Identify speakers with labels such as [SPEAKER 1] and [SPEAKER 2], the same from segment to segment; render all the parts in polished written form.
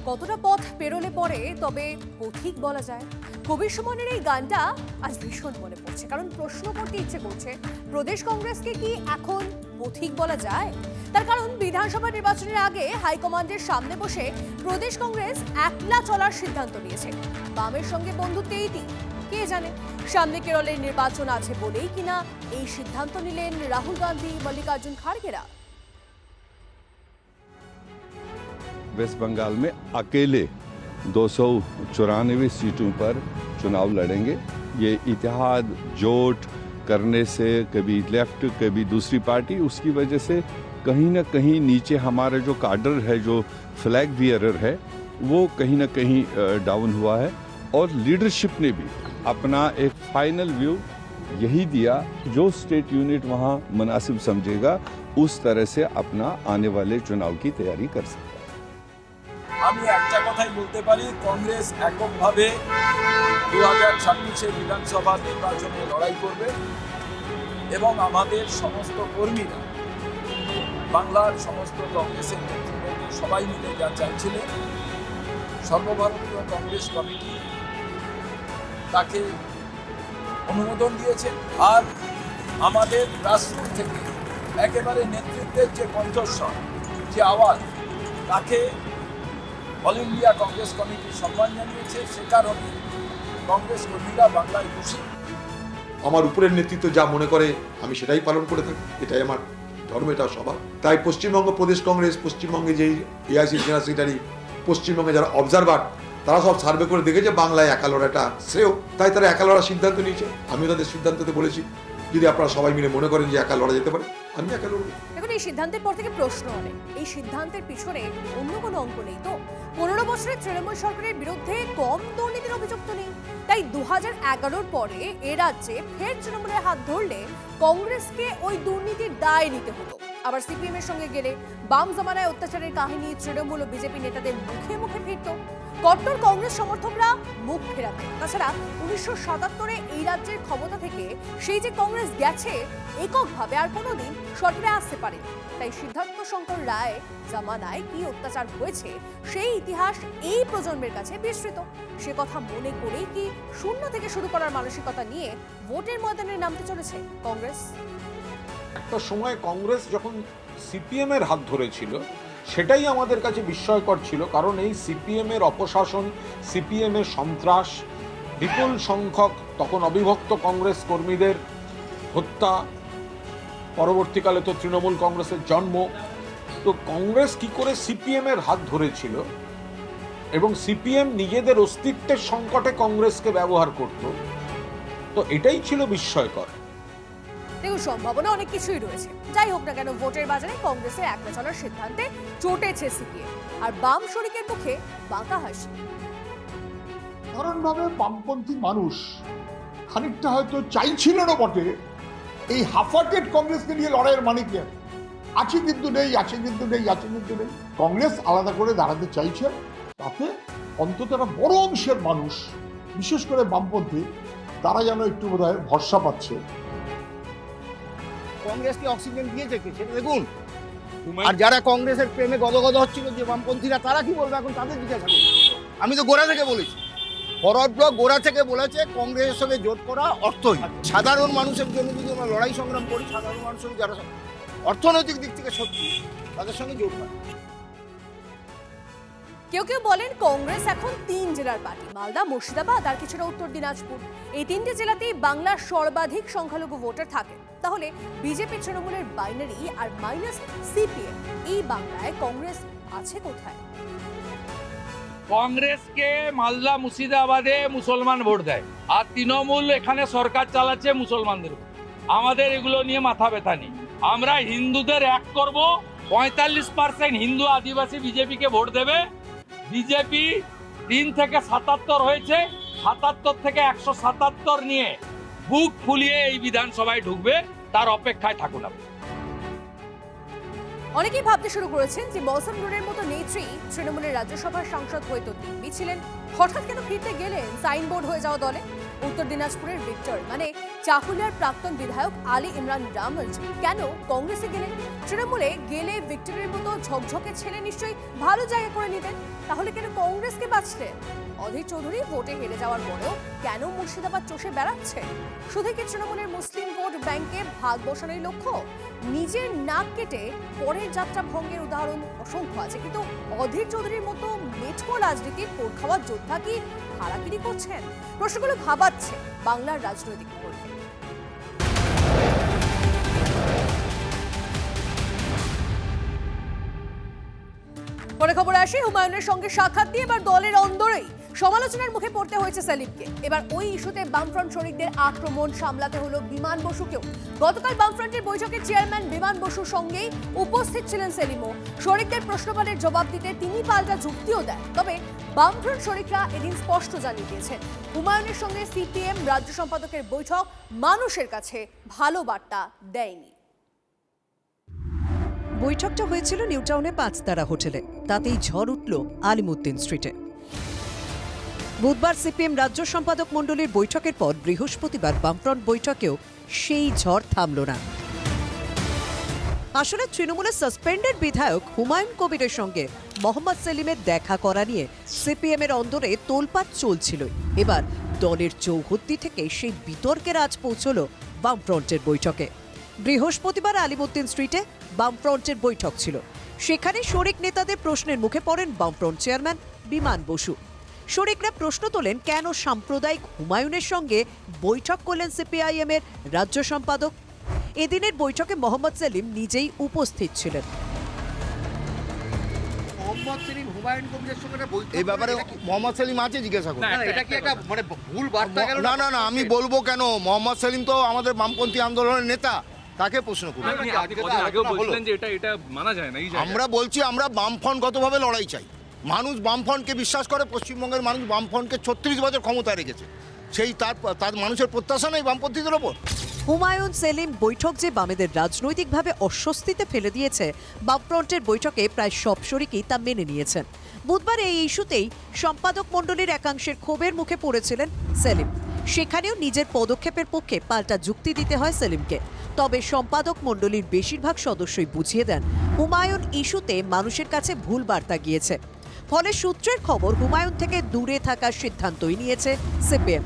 [SPEAKER 1] কতটা পথ পেরোলে পরে তবে পথিক বলা যায়। কবির সুমনের এই গানটা আজ ভীষণ মনে পড়ছে, কারণ প্রশ্ন করতে ইচ্ছে করছে, প্রদেশ কংগ্রেসকে কি এখন পথিক বলা যায়? তার কারণ বিধানসভা নির্বাচনের আগে হাইকমান্ডের সামনে বসে প্রদেশ কংগ্রেস একলা চলার সিদ্ধান্ত নিয়েছে। বামের সঙ্গে বন্ধুত্ব এইটি কে জানে, সামনে কেরলের নির্বাচন আছে বলেই কিনা এই সিদ্ধান্ত নিলেন রাহুল গান্ধী, মল্লিকার্জুন খাড়গেরা।
[SPEAKER 2] वेस्ट बंगाल में अकेले 294 सीटों पर चुनाव लड़ेंगे। ये इतिहाद जोट करने से कभी लेफ्ट कभी दूसरी पार्टी, उसकी वजह से कहीं ना कहीं नीचे हमारा जो काडर है, जो फ्लैग बियरर है, वो कहीं ना कहीं डाउन हुआ है। और लीडरशिप ने भी अपना एक फाइनल व्यू यही दिया, जो स्टेट यूनिट वहाँ मुनासिब समझेगा उस तरह से अपना आने वाले चुनाव की तैयारी कर सकता है।
[SPEAKER 3] আমি একটা কথাই বলতে পারি, কংগ্রেস এককভাবে 2026 বিধানসভা নির্বাচনে লড়াই করবে এবং আমাদের সমস্ত কর্মীরা, বাংলার সমস্ত কংগ্রেসের নেতৃবৃন্দ সবাই মিলে যা চাইছিলেন, সর্বভারতীয় কংগ্রেস কমিটি তাকে অনুমোদন দিয়েছে। আর আমাদের রাষ্ট্র থেকে একেবারে নেতৃত্বের যে কণ্ঠস্বর, যে আওয়াজ, তাকে অল ইন্ডিয়া কংগ্রেস কমিটি সম্মান জানিয়েছে। সে কারণে কংগ্রেস কর্মীরা বাংলায় খুশি।
[SPEAKER 4] আমার উপরের নেতৃত্ব যা মনে করে আমি সেটাই পালন করে থাকি, এটাই আমার ধর্ম, এটা সবার। তাই পশ্চিমবঙ্গ প্রদেশ কংগ্রেস, পশ্চিমবঙ্গে যেই এআইসি জেনারেল সেক্রেটারি, পশ্চিমবঙ্গে যারা অবজারভার, তারা সব সার্ভে করে দেখেছে বাংলায় একা লড়াটা শ্রেয়, তাই তারা একা লড়ার সিদ্ধান্ত নিয়েছে। আমিও তাদের সিদ্ধান্ততে বলেছি, যদি আপনারা সবাই মিলে মনে করেন যে একা লড়া যেতে পারে, আমি একা লড়ব।
[SPEAKER 1] দেখুন, এই সিদ্ধান্তের পর থেকে প্রশ্ন অনেক। এই সিদ্ধান্তের পিছনে অন্য কোনো অঙ্ক নেই তো? 15 বছরের তৃণমূল সরকারের বিরুদ্ধে কম দুর্নীতির অভিযোগ তো নেই। তাই 2011 পরে এ রাজ্যে ফের তৃণমূলের হাত ধরলে কংগ্রেসকে ওই দুর্নীতির দায় নিতে হতো। আবার সিপিএম এর সঙ্গে গেলে বাম জামানায় অত্যাচারের কাহিনী তৃণমূল ও বিজেপি নেতাদের মুখে মুখে ফিরত। কট্টর কংগ্রেস সমর্থকরা মুখ ফেরাতেন। তাছাড়া 1977-এ এই রাজ্যের ক্ষমতা থেকে সেই যে কংগ্রেস গেছে, এককভাবে আর কোনোদিন সরকারে আসতে পারে। তাই সিদ্ধার্থ শঙ্কর রায় জামানায় কি অত্যাচার হয়েছে সেই ইতিহাস এই প্রজন্মের কাছে বিস্মৃত। সে কথা মনে করেই কি শূন্য থেকে শুরু করার মানসিকতা নিয়ে ভোটের ময়দানে নামতে চলেছে কংগ্রেস?
[SPEAKER 5] একটা সময় কংগ্রেস যখন সিপিএম এর হাত ধরেছিল, সেটাই আমাদের কাছে বিস্ময়কর ছিল। কারণ এই সিপিএম এর অপশাসন, সিপিএম এর সন্ত্রাস, বিপুল সংখ্যক তখন অবিভক্ত কংগ্রেস কর্মীদের হত্যা, পরবর্তীকালে তো তৃণমূল কংগ্রেসের জন্ম। তো কংগ্রেস কি করে সিপিএম এর হাত ধরেছিল এবং সিপিএম নিজেদের অস্তিত্বের সংকটে কংগ্রেসকে ব্যবহার করত, তো এটাই ছিল বিস্ময়কর।
[SPEAKER 1] দেখুন, সম্ভাবনা অনেক কিছুই রয়েছে। যাই হোক না কেন, ভোটের বাজারে কংগ্রেসের একলা চলার সিদ্ধান্তে চটেছে সিপিএম, আর বাম শরিকের মুখে বাঁকা হাসি।
[SPEAKER 6] সাধারণভাবে বামপন্থী মানুষ খানিকটা হয়তো চাইছিল না বটে এই হাফাটেড কংগ্রেসকে নিয়ে লড়াইয়ের মানে কি আছে, কিন্তু নেই, আছে কিন্তু নেই, আছে কিন্তু নেই। কংগ্রেস আলাদা করে দাঁড়াতে চাইছে, তাতে অন্তত একটা বড় অংশের মানুষ, বিশেষ করে বামপন্থী, তারা যেন একটু বোধহয় ভরসা পাচ্ছে।
[SPEAKER 7] কংগ্রেসকে অক্সিজেন দিয়েছে কি সেটা দেখুন। আর যারা কংগ্রেসের প্রেমে গদগদ হচ্ছিল যে বামপন্থীরা, তারা কি বলবে এখন তাদের জিজ্ঞাসা করুন। আমি তো গোড়া থেকে বলেছি, ফরওয়ার্ড ব্লক গোড়া থেকে বলেছে কংগ্রেসের সঙ্গে জোট করা অর্থহীন। সাধারণ মানুষের জন্য যদি আমরা লড়াই সংগ্রাম করি, সাধারণ মানুষের যারা অর্থনৈতিক দিক থেকে সত্যি, তাদের সঙ্গে জোট করা।
[SPEAKER 1] কেউ কেউ বলেন কংগ্রেস এখন 3 জেলার পার্টি, মালদা, মুর্শিদাবাদ আর কিছুটা উত্তর দিনাজপুর। এই 3টে জেলাতেই বাংলার সর্বাধিক সংখ্যালঘু ভোটার থাকে। তাহলে বিজেপি তৃণমূলের বাইনারি আর মাইনাস সিপিএম, এই বাংলায় কংগ্রেস আছে কোথায়?
[SPEAKER 8] কংগ্রেসকে মালদা মুর্শিদাবাদে মুসলমান ভোট দেয়, আর তৃণমূল এখানে সরকার চালাচ্ছে মুসলমানদের উপর। আমাদের এগুলো নিয়ে মাথা ব্যথা নেই। আমরা হিন্দুদের এক করব, 45% হিন্দু আদিবাসী বিজেপিকে ভোট দেবে। বিজেপি 3 থেকে 77 হয়েছে, 77 থেকে 177 নিয়ে বুক ফুলিয়ে এই বিধানসভায় ঢুকবে, তার অপেক্ষায় থাকুন আপনি।
[SPEAKER 1] অনেকেই ভাবতে শুরু করেছেন যে মৌসুম নুরের মতো নেত্রী তৃণমূলের রাজ্যসভার সাংসদ হয়তো দিব্যি ছিলেন, হঠাৎ কেন ফিরতে গেলেন সাইনবোর্ড হয়ে যাওয়া দলে? উত্তর দিনাজপুরের ভিক্টর মানে চাকুলিয়ার প্রাক্তন বিধায়ক আলী ইমরান রামজ কেন কংগ্রেসে গেলেন? তৃণমূলে গেলে ভিক্টরের মতো ঝকঝকে ছেলে নিশ্চয়ই ভালো জায়গা করে নিতেন। তাহলে কেন কংগ্রেসকে বাঁচলেন? অধীর চৌধুরী ভোটে হেরে যাওয়ার পরেও কেন মুর্শিদাবাদ চষে বেড়াচ্ছে? শুধু কি তৃণমূলের মুসলিম ভোট ব্যাংকে ভাগ বসানোর লক্ষ্য? নিজের নাক কেটে পরের যাত্রা ভঙ্গের উদাহরণ অসংখ্য আছে, কিন্তু অধীর চৌধুরীর মতো মেটকো রাজনীতির পোড় খাওয়ার যোদ্ধা কি হারাকিরি করছেন? প্রশ্নগুলো ভাবাচ্ছে বাংলার রাজনৈতিক মহলকে। পরে খবর আসে, হুমায়ুনের সঙ্গে সাক্ষাৎ দিয়ে এবার দলের অন্দরেই সমালোচনার মুখে পড়তে হয়েছে সেলিমকে। এবার ওই ইস্যুতে বামফ্রন্ট শরিকদের আক্রমণ সামলাতে হলো বিমান বসুকেও। গতকাল বামফ্রন্টের বৈঠকে চেয়ারম্যান বিমান বসুর সঙ্গেই উপস্থিত ছিলেন সেলিমও। শরিকদের প্রশ্নবাণের জবাব দিতে তিনি পাল্টা যুক্তিও দেন। তবে বামফ্রন্ট শরিকরা এদিন স্পষ্ট জানিয়ে দিয়েছেন, হুমায়ুনের সঙ্গে সিপিএম রাজ্য সম্পাদকের বৈঠক মানুষের কাছে ভালো বার্তা দেয়নি।
[SPEAKER 9] বৈঠকটা হয়েছিল নিউটাউনে 5 তারা হোটেলে, তাতেই ঝড় উঠল আলিমুদ্দিন স্ট্রিটে। বুধবার সিপিএম রাজ্য সম্পাদক মণ্ডলীর বৈঠকের পর বৃহস্পতিবার বামফ্রন্ট বৈঠকেও সেই ঝড় থামল না। আসলে তৃণমূলের সাসপেন্ডেড বিধায়ক হুমায়ুন কবিরের সঙ্গে মোহাম্মদ সেলিমের দেখা করা নিয়ে সিপিএম এর অন্দরে তোলপাড় চলছিল। এবার দলের চৌহদ্দি থেকে সেই বিতর্কের আজ পৌঁছল বামফ্রন্টের বৈঠকে। বৃহস্পতিবার আলিমুদ্দিন স্ট্রিটে বামফ্রন্টের বৈঠক ছিল। সেখানে শরিক নেতাদের প্রশ্নের মুখে পড়েন বামফ্রন্ট চেয়ারম্যান বিমান বসু। শরিকরা প্রশ্ন তোলেন, কেন সাম্প্রদায়িক হুমায়ুনের সঙ্গে বৈঠক করলেন সিপিআইএম এর রাজ্য সম্পাদক? এদিনের বৈঠকে মোহাম্মদ সেলিম নিজেই উপস্থিত ছিলেন।
[SPEAKER 7] এই ব্যাপারে মোহাম্মদ সেলিম আছে, জিজ্ঞাসা করুন। না, আমি বলবো কেন? মোহাম্মদ সেলিম তো আমাদের বামপন্থী আন্দোলনের নেতা, তাকে প্রশ্ন করুন। আমরা বলছি, আমরা বামফ্রন্টগতভাবে লড়াই চাই। মানুষ বামফ্রন্টকে বিশ্বাস করে, পশ্চিমবঙ্গের মানুষ বামফ্রন্টকে 36 বছর ক্ষমতায় রেখেছে, সেই তার মানুষের প্রত্যাশা নেই বামপন্থীদের ওপর।
[SPEAKER 9] হুমায়ুন সেলিম বৈঠক যে বামেদের রাজনৈতিকভাবে অস্বস্তিতে ফেলে দিয়েছে, বামফ্রন্টের বৈঠকে প্রায় সব শরিকই তা মেনে নিয়েছেন। বুধবার এই ইস্যুতেই সম্পাদক মণ্ডলীর একাংশের ক্ষোভের মুখে পড়েছিলেন সেলিম। সেখানেও নিজের পদক্ষেপের পক্ষে পাল্টা যুক্তি দিতে হয় সেলিমকে। তবে সম্পাদক মণ্ডলীর বেশিরভাগ সদস্যই বুঝিয়ে দেন, হুমায়ুন ইস্যুতে মানুষের কাছে ভুল বার্তা গিয়েছে। ফলে সূত্রের খবর, হুমায়ুন থেকে দূরে থাকার সিদ্ধান্তই নিয়েছে সিপিএম।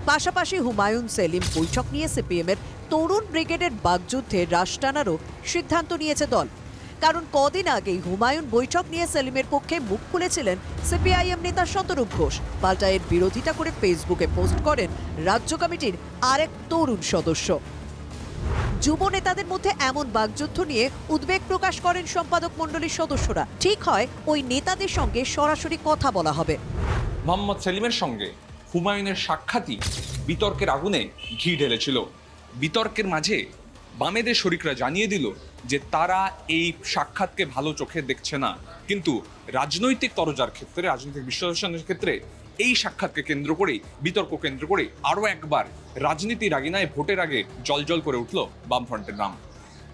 [SPEAKER 9] পাশাপাশি হুমায়ুন সেলিম বৈঠক নিয়ে সিপিএমের তরুণ ব্রিগেডের বাগযুদ্ধে রাশ টানারও সিদ্ধান্ত নিয়েছে দল। কারণ কদিন আগেই হুমায়ুন বৈঠক নিয়ে সেলিমের পক্ষে মুখ খুলেছিলেন সিপিআইএম নেতা শতরূপ ঘোষ। পাল্টা এর বিরোধিতা করে ফেসবুকে পোস্ট করেন রাজ্য কমিটির আরেক তরুণ সদস্য। যুব নেতাদের মধ্যে এমন বাগযুদ্ধ নিয়ে উদ্বেগ প্রকাশ করেন সম্পাদক মণ্ডলীর সদস্যরা। ঠিক হয় ওই নেতাদের সঙ্গে সরাসরি কথা বলা হবে।
[SPEAKER 10] মোহাম্মদ সেলিমের সঙ্গে হুমায়ুনের সাক্ষাৎই বিতর্কের আগুনে ঘি ঢেলেছিল। বিতর্কের মাঝে বামেদের শরিকরা জানিয়ে দিল যে তারা এই সাক্ষাৎকে ভালো চোখে দেখছে না, কিন্তু রাজনৈতিক তরজার ক্ষেত্রে, রাজনৈতিক বিশ্লেষণের ক্ষেত্রে এই সাক্ষাৎকে কেন্দ্র করেই, বিতর্ক কেন্দ্র করে আরও একবার রাজনীতির আগিনায় ভোটের আগে জলজল করে উঠল বামফ্রন্টের নাম।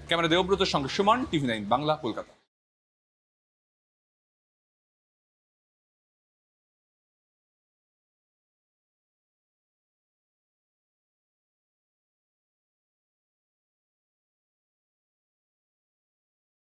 [SPEAKER 10] ক্যামেরা দেবব্রতের সঙ্গে সুমন, TV9 বাংলা, কলকাতা।